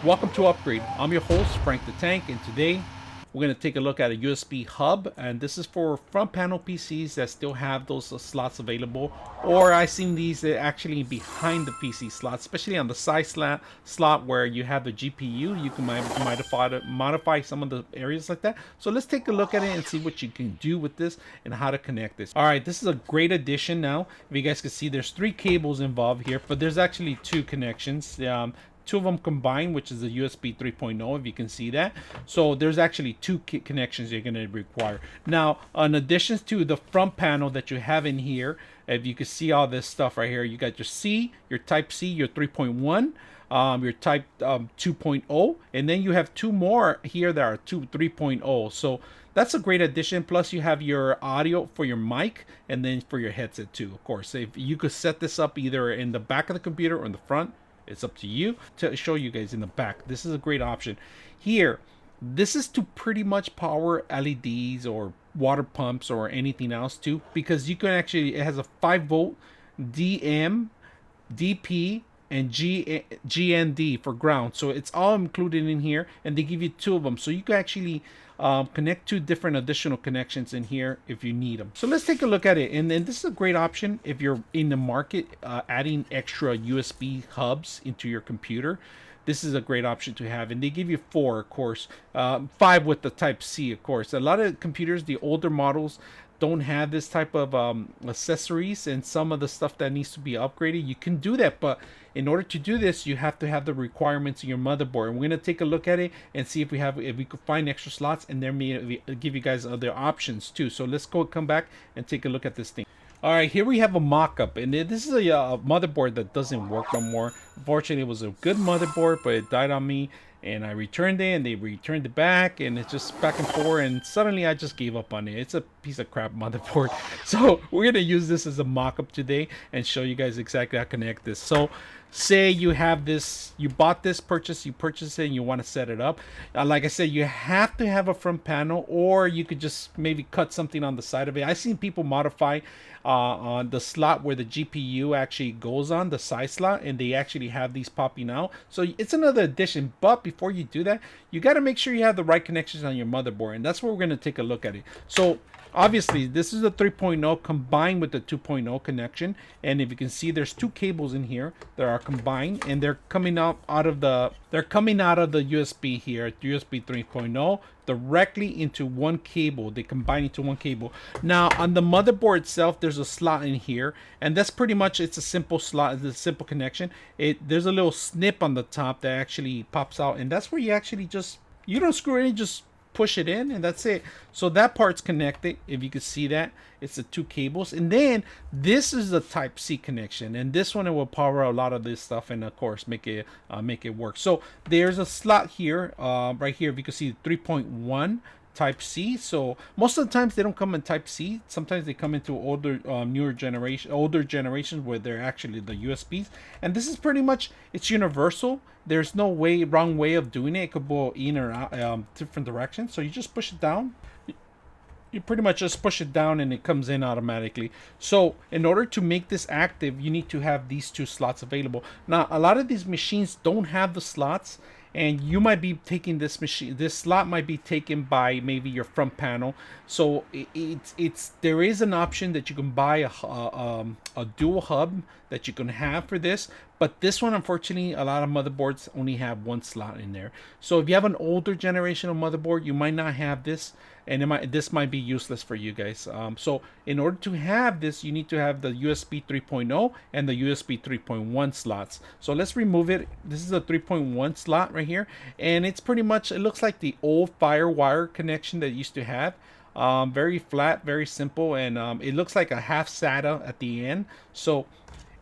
Welcome to Upgrade. I'm your host, Frank the Tank, and today we're going to take a look at a USB hub, and this is for front panel PCs that still have those slots available, or I've seen these actually behind the PC slot, especially on the side slot where you have the GPU. You can modify some of the areas like that. So let's take a look at it and see what you can do with this and how to connect this. All right, this is a great addition. Now, if you guys can see, there's 3 cables involved here, but there's actually 2 connections. Two of them combined, which is the USB 3.0, if you can see that. So there's actually 2 connections you're going to require. Now, in addition to the front panel that you have in here, if you can see all this stuff right here, you got your C, your Type C, your 3.1, your Type 2.0, and then you have 2 more here that are 3.0. So that's a great addition. Plus, you have your audio for your mic and then for your headset too, of course. If you could set this up either in the back of the computer or in the front, it's up to you. To show you guys in the back, this is a great option. Here, this is to pretty much power LEDs or water pumps or anything else too, because you can actually, it has a 5-volt DM, DP, and GND for ground. So it's all included in here, and they give you 2 of them. So you can actually connect 2 different additional connections in here if you need them. So let's take a look at it. And then this is a great option if you're in the market adding extra USB hubs into your computer. This is a great option to have, and they give you 4, of course, 5 with the Type C, of course. A lot of computers, the older models, don't have this type of accessories, and some of the stuff that needs to be upgraded, you can do that. But in order to do this, you have to have the requirements in your motherboard. And we're gonna take a look at it and see if we could find extra slots, and then we give you guys other options too. So let's come back and take a look at this thing. All right, here we have a mock-up, and this is a motherboard that doesn't work no more. Unfortunately, it was a good motherboard, but it died on me, and I returned it, and they returned it back, and it's just back and forth, and suddenly I just gave up on it. It's a piece of crap motherboard. So we're gonna use this as a mock-up today and show you guys exactly how to connect this. So say you have this, you bought this, you purchase it, and you want to set it up. Like I said, you have to have a front panel, or you could just maybe cut something on the side of it. I've seen people modify on the slot where the GPU actually goes on, the side slot, and they actually have these popping out. So it's another addition, but before you do that, you got to make sure you have the right connections on your motherboard, and that's where we're going to take a look at it. So obviously, this is a 3.0 combined with the 2.0 connection, and if you can see, there's 2 cables in here that are combined, and they're coming out of the USB here, USB 3.0, directly into one cable. They combine into one cable. Now, on the motherboard itself, there's a slot in here, and that's pretty much, it's a simple slot, it's a simple connection. There's a little snip on the top that actually pops out, and that's where you actually just, you don't screw it in, just push it in, and that's it. So that part's connected. If you can see that, it's the 2 cables, and then this is the Type C connection, and this one, it will power a lot of this stuff, and of course make it work. So there's a slot here, right here. If you can see 3.1 Type C. So most of the times they don't come in Type C. Sometimes they come into older generations where they're actually the USBs. And this is pretty much, it's universal. There's no wrong way of doing it. It could go in or out, different directions. So you just push it down. You pretty much just push it down and it comes in automatically. So in order to make this active, you need to have these 2 slots available. Now, a lot of these machines don't have the slots, and you might be taking this slot might be taken by maybe your front panel. So there is an option that you can buy a dual hub that you can have for this, but this one, unfortunately, a lot of motherboards only have 1 slot in there. So if you have an older generation of motherboard, you might not have this, and this might be useless for you guys. So in order to have this, you need to have the USB 3.0 and the USB 3.1 slots. So let's remove it. This is a 3.1 slot right here, and it's pretty much, it looks like the old FireWire connection that you used to have. Very flat, very simple, and it looks like a half SATA at the end. So,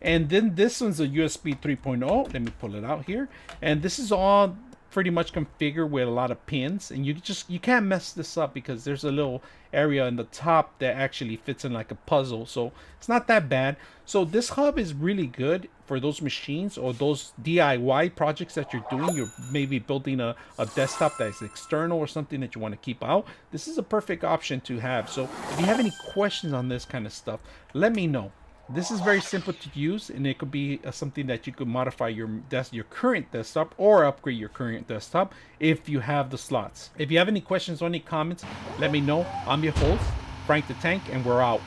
and then this one's a USB 3.0. Let me pull it out here, and this is all pretty much configured with a lot of pins, and you can't mess this up because there's a little area in the top that actually fits in like a puzzle. So it's not that bad. So this hub is really good for those machines or those DIY projects that you're doing. You're maybe building a desktop that is external or something that you want to keep out. This is a perfect option to have. So if you have any questions on this kind of stuff, let me know. This is very simple to use, and it could be something that you could modify your current desktop or upgrade your current desktop if you have the slots. If you have any questions or any comments, let me know. I'm your host, Frank the Tank, and we're out.